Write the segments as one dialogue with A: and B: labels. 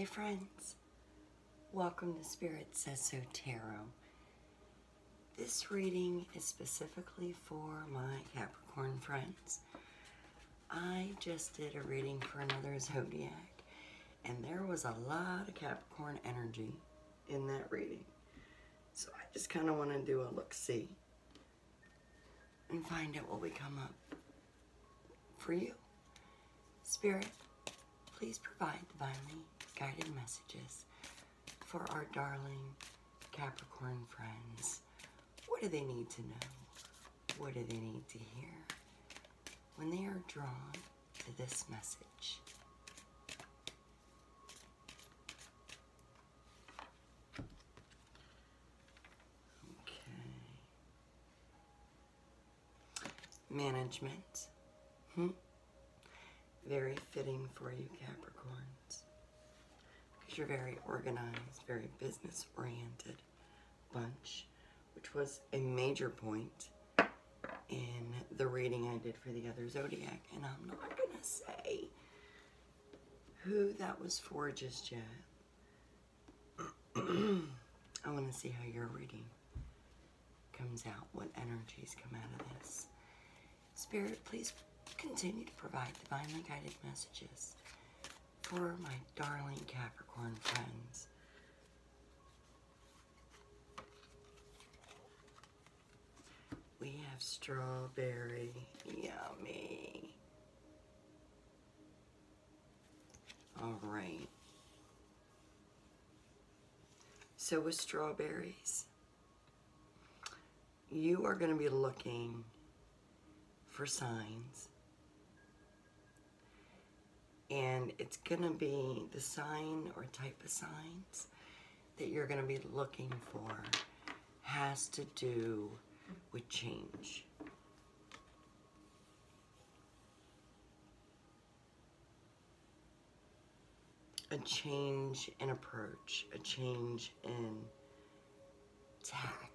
A: Hey friends, welcome to Spirit Says So Tarot. This reading is specifically for my Capricorn friends. I just did a reading for another zodiac, and there was a lot of Capricorn energy in that reading. So I just kind of want to do a look-see and find out what we come up for you. Spirit, please provide divinely guided messages for our darling Capricorn friends. What do they need to know? What do they need to hear when they are drawn to this message? Okay. Management. Very fitting for you Capricorns, because you're very organized, very business-oriented bunch, which was a major point in the reading I did for the other zodiac, and I'm not going to say who that was for just yet. I want to see how your reading comes out, what energies come out of this. Spirit, please continue to provide divinely guided messages for my darling Capricorn friends. We have strawberry, yummy. All right. So with strawberries, you are going to be looking for signs. And it's going to be the sign or type of signs that you're going to be looking for has to do with change. A change in approach, a change in tact.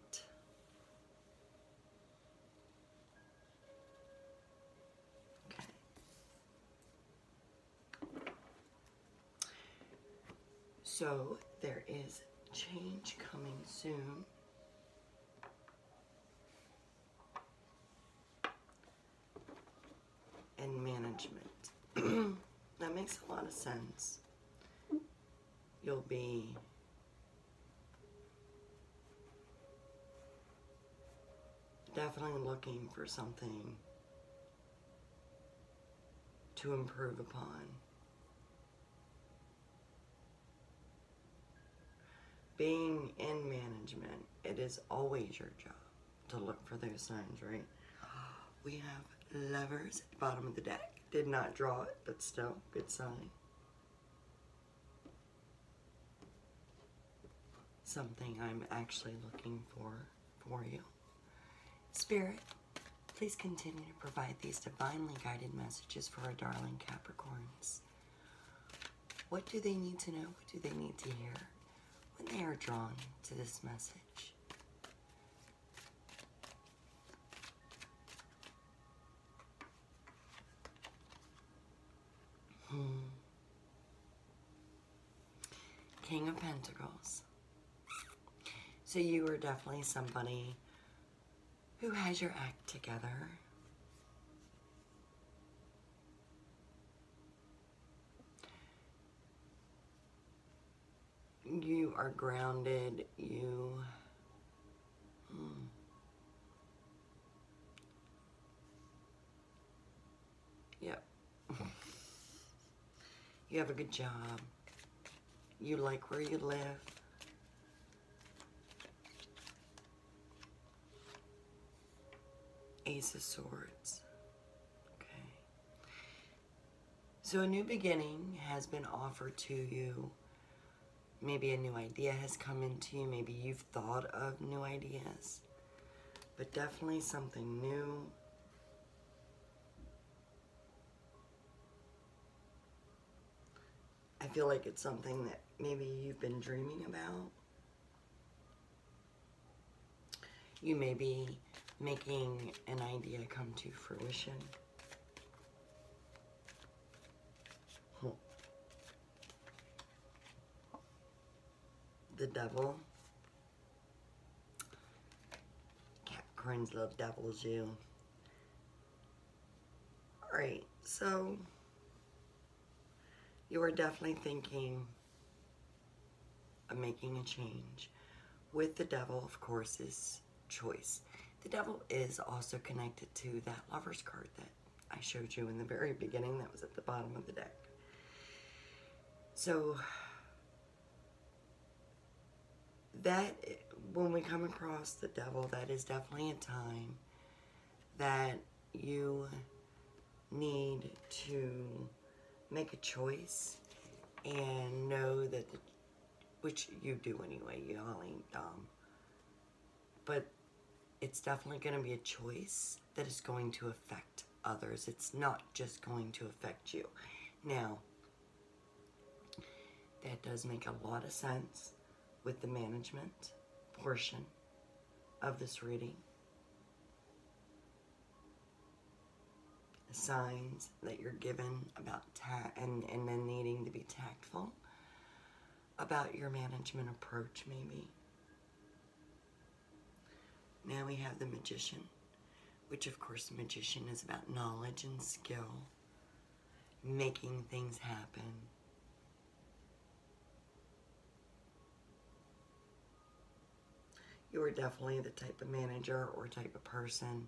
A: So there is change coming soon. And management. That makes a lot of sense. You'll be definitely looking for something to improve upon. Being in management, it is always your job to look for those signs, right? We have Lovers at the bottom of the deck. Did not draw it, but still, good sign. Something I'm actually looking for you. Spirit, please continue to provide these divinely guided messages for our darling Capricorns. What do they need to know? What do they need to hear when they are drawn to this message? King of Pentacles. So you are definitely somebody who has your act together. You are grounded. Yep. You have a good job. You like where you live. Ace of Swords. Okay. So a new beginning has been offered to you. Maybe a new idea has come into you. Maybe you've thought of new ideas. But definitely something new. I feel like it's something that maybe you've been dreaming about. You may be making an idea come to fruition. devil. Capricorn's little devil's you. Alright, so you are definitely thinking of making a change. With the devil, of course, is choice. The devil is also connected to that Lover's card that I showed you in the very beginning that was at the bottom of the deck. So that, when we come across the devil, that is definitely a time that you need to make a choice and know that, which you do anyway, y'all ain't dumb, but it's definitely going to be a choice that is going to affect others. It's not just going to affect you. Now, that does make a lot of sense with the management portion of this reading. The signs that you're given about and then needing to be tactful about your management approach, maybe. Now we have the Magician, which of course the Magician is about knowledge and skill, making things happen. You are definitely the type of manager or type of person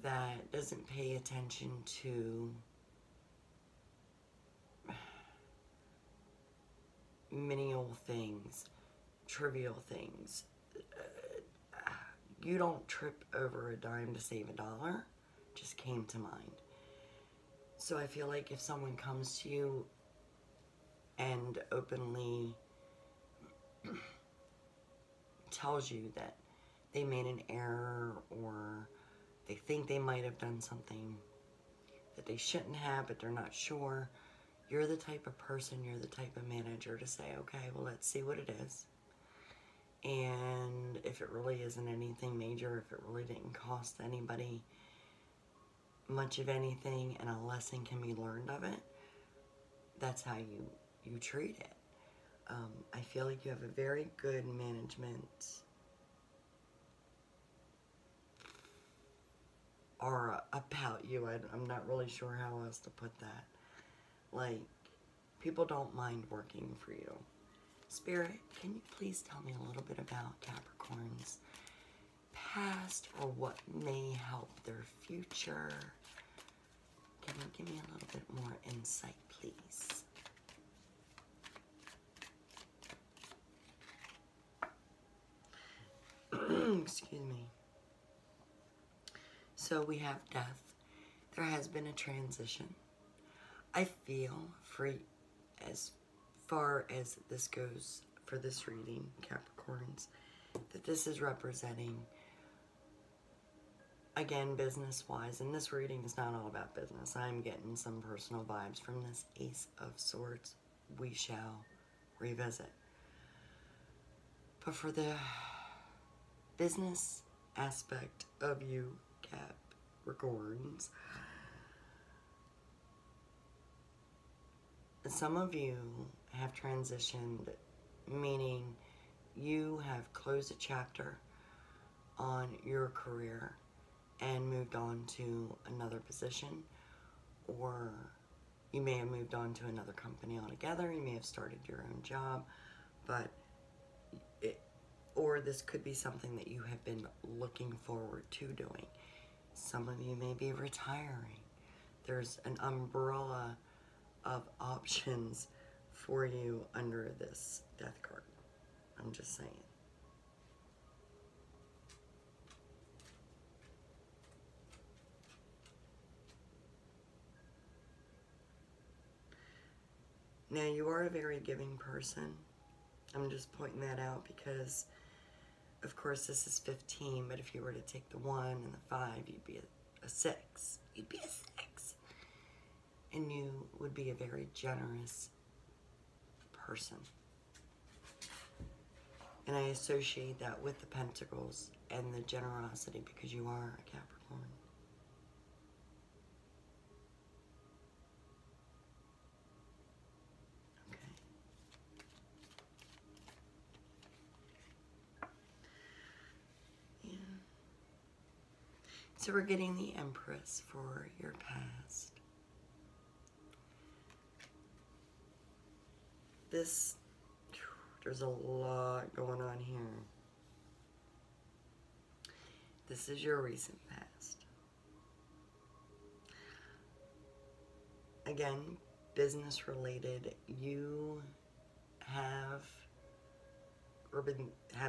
A: that doesn't pay attention to menial things, trivial things. You don't trip over a dime to save a dollar. Just came to mind. So I feel like if someone comes to you and openly tells you that they made an error or they think they might have done something that they shouldn't have, but they're not sure, you're the type of person, you're the type of manager to say, okay, well, let's see what it is. And if it really isn't anything major, if it really didn't cost anybody much of anything and a lesson can be learned of it, that's how you treat it. I feel like you have a very good management aura about you. I'm not really sure how else to put that. Like, people don't mind working for you. Spirit, can you please tell me a little bit about Capricorn's past or what may help their future? Can you give me a little bit more insight, please? Excuse me. So we have death. There has been a transition. I feel as far as this goes for this reading, Capricorns, that this is representing, again, business-wise, and this reading is not all about business. I'm getting some personal vibes from this Ace of Swords. We shall revisit. But for the business aspect of you, Capricorns, some of you have transitioned, meaning you have closed a chapter on your career and moved on to another position, or you may have moved on to another company altogether. You may have started your own job, or this could be something that you have been looking forward to doing. Some of you may be retiring. There's an umbrella of options for you under this death card. I'm just saying. Now, you are a very giving person. I'm just pointing that out because, of course, this is 15, but if you were to take the 1 and the 5, you'd be a 6. You'd be a 6. And you would be a very generous person. And I associate that with the Pentacles and the generosity because you are a Capricorn. Okay. So we're getting the Empress for your past. There's a lot going on here. This is your recent past. Again, business related. You have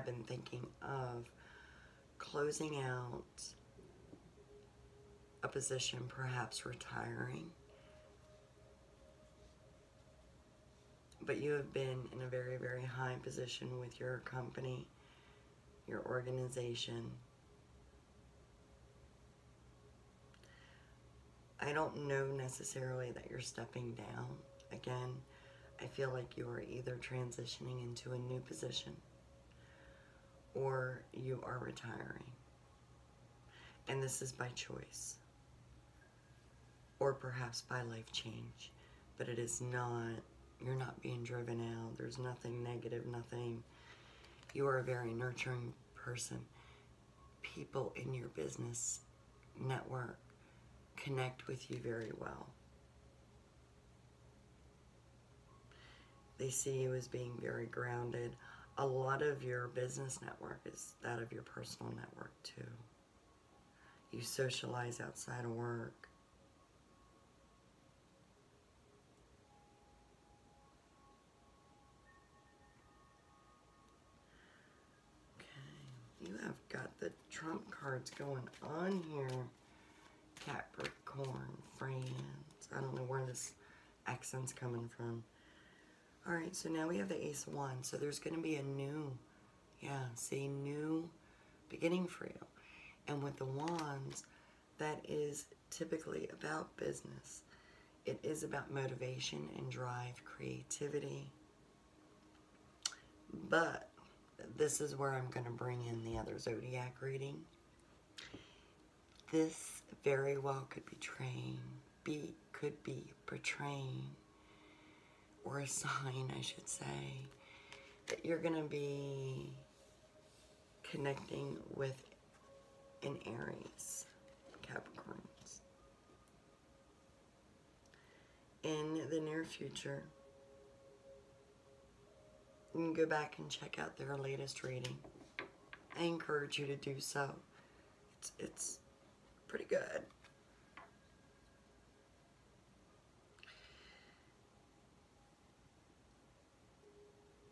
A: been thinking of closing out a position, perhaps retiring. But you have been in a very, very high position with your company, your organization. I don't know necessarily that you're stepping down. Again, I feel like you are either transitioning into a new position or you are retiring. And this is by choice. Or perhaps by life change. But it is not, you're not being driven out. There's nothing negative, nothing. You are a very nurturing person. People in your business network connect with you very well. They see you as being very grounded. A lot of your business network is that of your personal network too. You socialize outside of work. Okay, you have got the trump cards going on here. Capricorn Friends. I don't know where this accent's coming from. Alright, so now we have the Ace of Wands. So there's going to be a new, new beginning for you. And with the Wands, that is typically about business. It is about motivation and drive, creativity. But this is where I'm going to bring in the other zodiac reading. This very well could be portraying, or a sign, I should say, that you're going to be connecting with an Aries, Capricorns. In the near future, you can go back and check out their latest reading. I encourage you to do so. It's pretty good.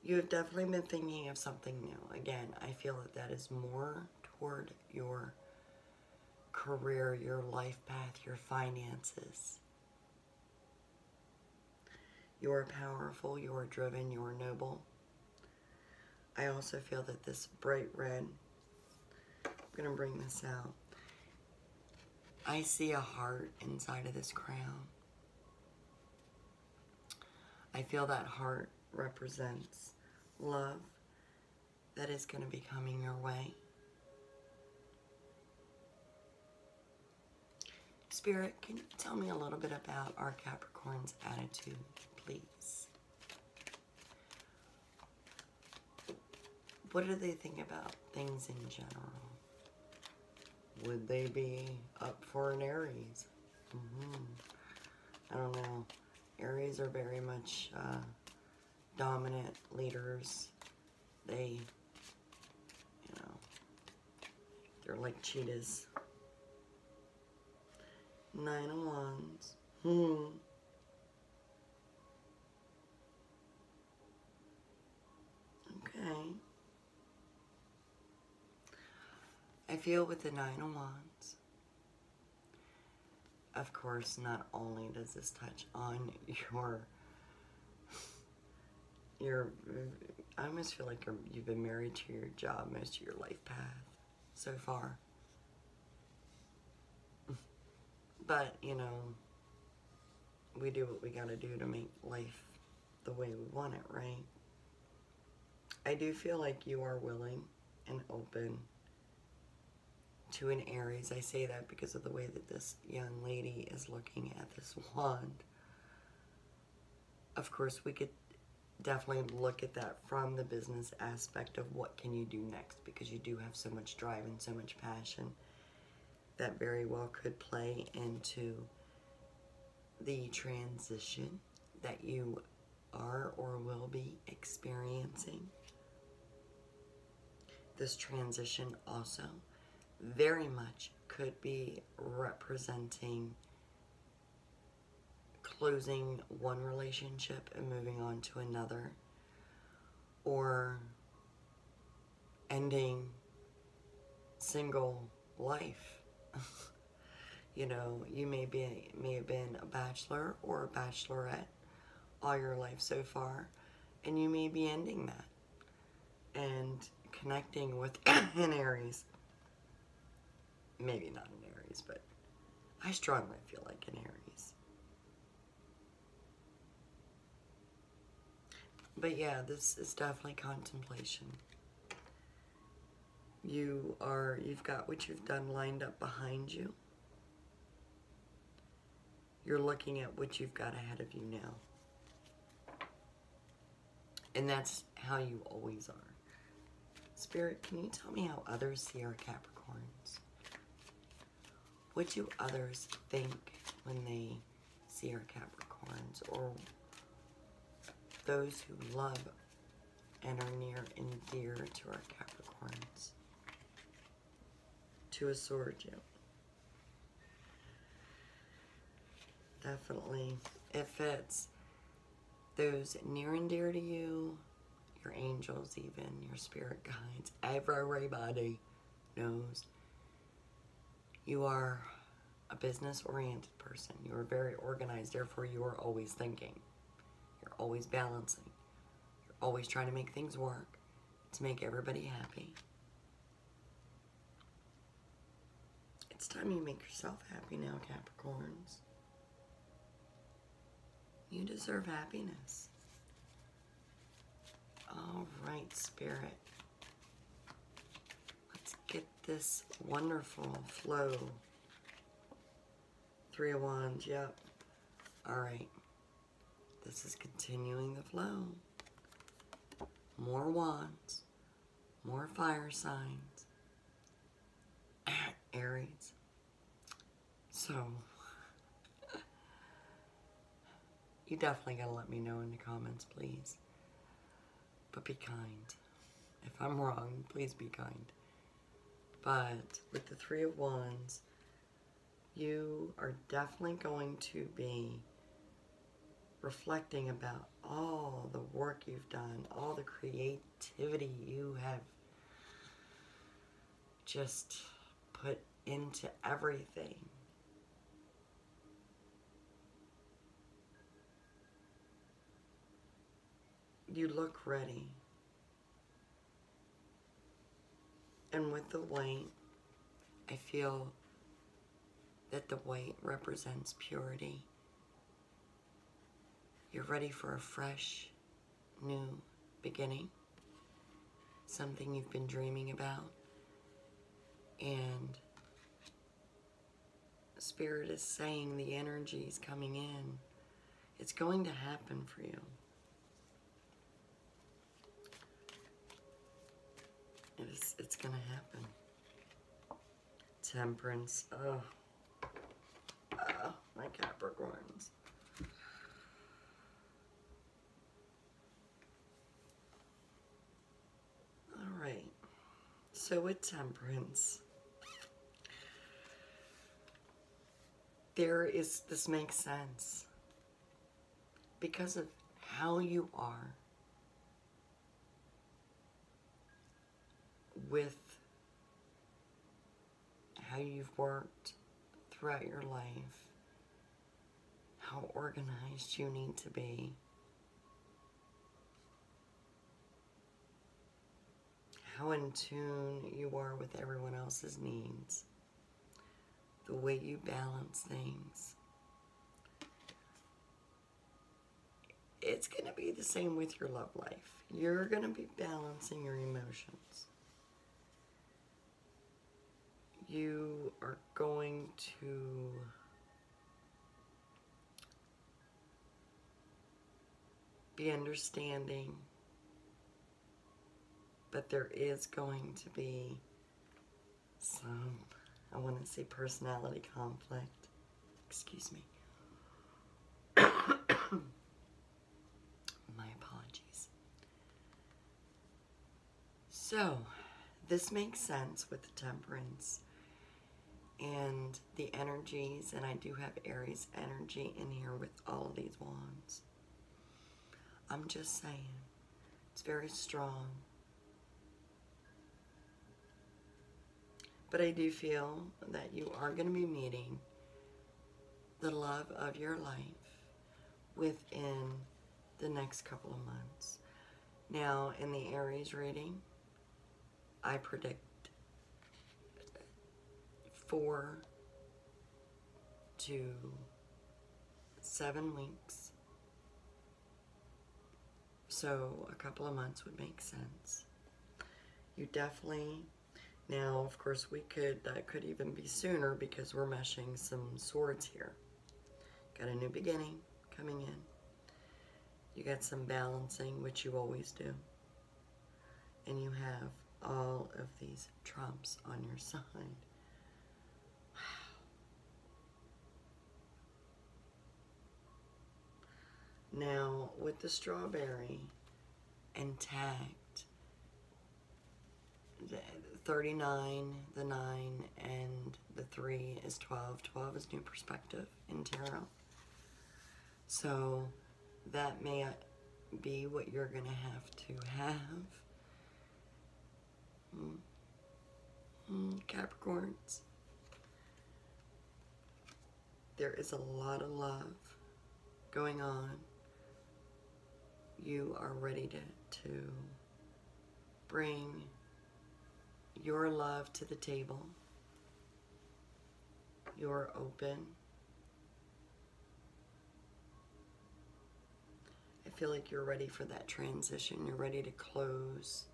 A: You have definitely been thinking of something new. Again, I feel that is more toward your career, your life path, your finances. You are powerful, you are driven, you are noble. I also feel that this bright red, I'm going to bring this out. I see a heart inside of this crown. I feel that heart represents love that is going to be coming your way. Spirit, can you tell me a little bit about our Capricorn's attitude, please? What do they think about things in general? Would they be up for an Aries? I don't know. Aries are very much dominant leaders. They, they're like cheetahs. 9 of Wands. Okay. I feel with the 9 of Wands, of course, not only does this touch on I almost feel like you've been married to your job most of your life path so far. But, we do what we gotta do to make life the way we want it, right? I do feel like you are willing and open to an Aries. I say that because of the way that this young lady is looking at this wand. Of course, we could definitely look at that from the business aspect of what can you do next, because you do have so much drive and so much passion. that very well could play into the transition that you are or will be experiencing. This transition also very much could be representing closing one relationship and moving on to another, or ending single life. You know, you may have been a bachelor or a bachelorette all your life so far, and you may be ending that and connecting with an Aries. Maybe not an Aries, but I strongly feel like an Aries. But yeah, this is definitely contemplation. You've got what you've done lined up behind you. You're looking at what you've got ahead of you now. And that's how you always are. Spirit, can you tell me how others see our Capricorns? What do others think when they see our Capricorns, or those who love and are near and dear to our Capricorns? Two of Swords, yeah. Definitely. It fits. Those near and dear to you, your angels even, your spirit guides, everybody knows you are a business-oriented person. You are very organized, therefore you are always thinking. You're always balancing. You're always trying to make things work to make everybody happy. It's time you make yourself happy now, Capricorns. You deserve happiness. All right, Spirit. Let's get this wonderful flow. Three of Wands, yep. All right. This is continuing the flow. More wands. More fire signs. Aries. So, you definitely gotta let me know in the comments, please. But be kind. If I'm wrong, please be kind. But with the Three of Wands, you are definitely going to be reflecting about all the work you've done, all the creativity you have just put into everything. You look ready. And with the white, I feel that the white represents purity. You're ready for a fresh, new beginning. Something you've been dreaming about. And Spirit is saying the energy is coming in. It's going to happen for you. It's going to happen. Temperance. Oh, my Capricorns. All right. So with Temperance, this makes sense. Because of how you are with how you've worked throughout your life, how organized you need to be, how in tune you are with everyone else's needs, the way you balance things. It's going to be the same with your love life. You're going to be balancing your emotions. You are going to be understanding, but there is going to be some I want to say personality conflict. Excuse me. My apologies. So, this makes sense with the Temperance and the energies, and I do have Aries energy in here with all of these wands. I'm just saying, it's very strong. But I do feel that you are going to be meeting the love of your life within the next couple of months. Now, in the Aries reading, I predict 4 to 7 weeks. So a couple of months would make sense. You definitely, now of course that could even be sooner because we're meshing some swords here. Got a new beginning coming in. You got some balancing, which you always do. And you have all of these trumps on your side. Now, with the strawberry and tact, the 39, the 9, and the 3 is 12. 12 is new perspective in tarot. So, that may be what you're going to have. Capricorns. There is a lot of love going on. You are ready to bring your love to the table. You're open. I feel like you're ready for that transition. You're ready to close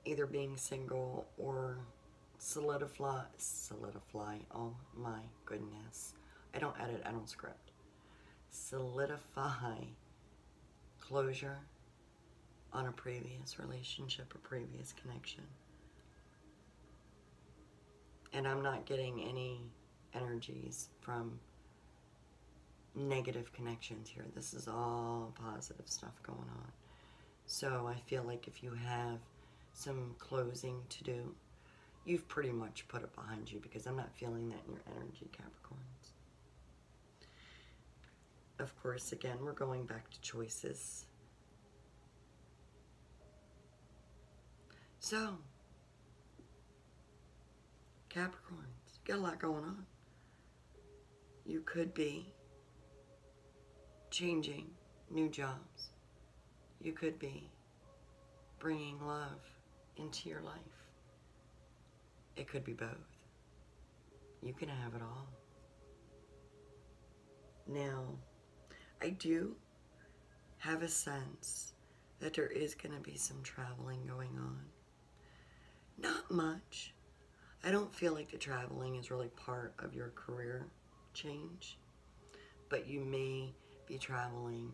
A: either being single or solidify. Oh my goodness. I don't edit, I don't script. Solidify closure on a previous relationship or previous connection. And I'm not getting any energies from negative connections here. This is all positive stuff going on. So I feel like if you have some closing to do, you've pretty much put it behind you, because I'm not feeling that in your energy, Capricorns. Of course, again, we're going back to choices. So, Capricorns, got a lot going on. You could be changing new jobs. You could be bringing love into your life. It could be both. You can have it all. Now, I do have a sense that there is going to be some traveling going on. Not much. I don't feel like the traveling is really part of your career change, but you may be traveling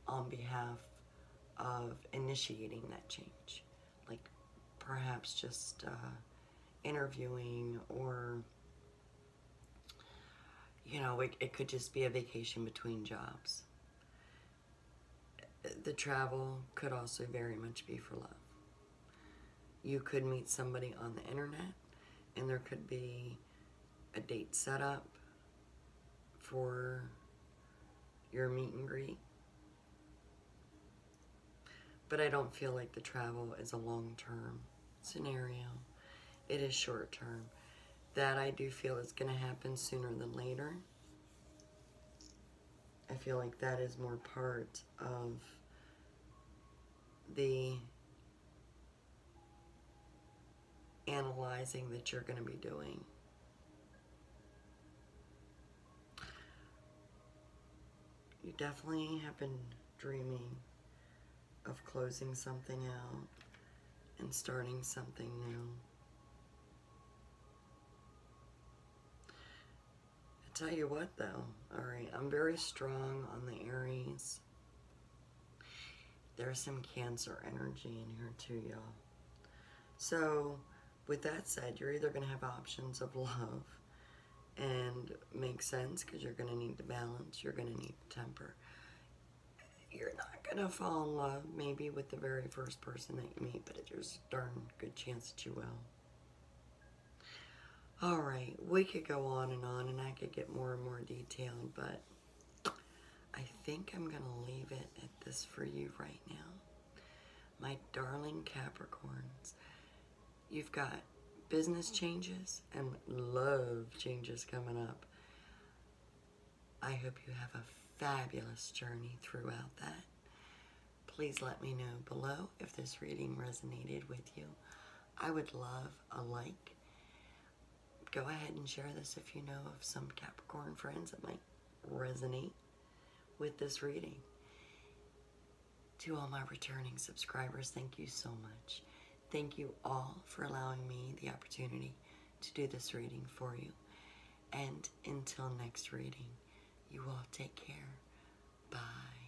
A: on behalf of initiating that change. Like perhaps just interviewing, or you know, it could just be a vacation between jobs. The travel could also very much be for love. You could meet somebody on the internet, and there could be a date set up for your meet and greet. But I don't feel like the travel is a long-term scenario. It is short-term. That I do feel is going to happen sooner than later. I feel like that is more part of the analyzing that you're going to be doing. You definitely have been dreaming of closing something out and starting something new. I tell you what though, alright, I'm very strong on the Aries. There's some Cancer energy in here too, y'all. So, with that said, you're either going to have options of love, and makes sense because you're going to need to balance, you're going to need to temper. You're not going to fall in love maybe with the very first person that you meet, but there's a darn good chance that you will. Alright, we could go on, and I could get more and more detailed, but I think I'm going to leave it at this for you right now. My darling Capricorns, you've got business changes and love changes coming up. I hope you have a fabulous journey throughout that. Please let me know below if this reading resonated with you. I would love a like. Go ahead and share this if you know of some Capricorn friends that might resonate with this reading. To all my returning subscribers, thank you so much. Thank you all for allowing me the opportunity to do this reading for you. And until next reading, you all take care. Bye.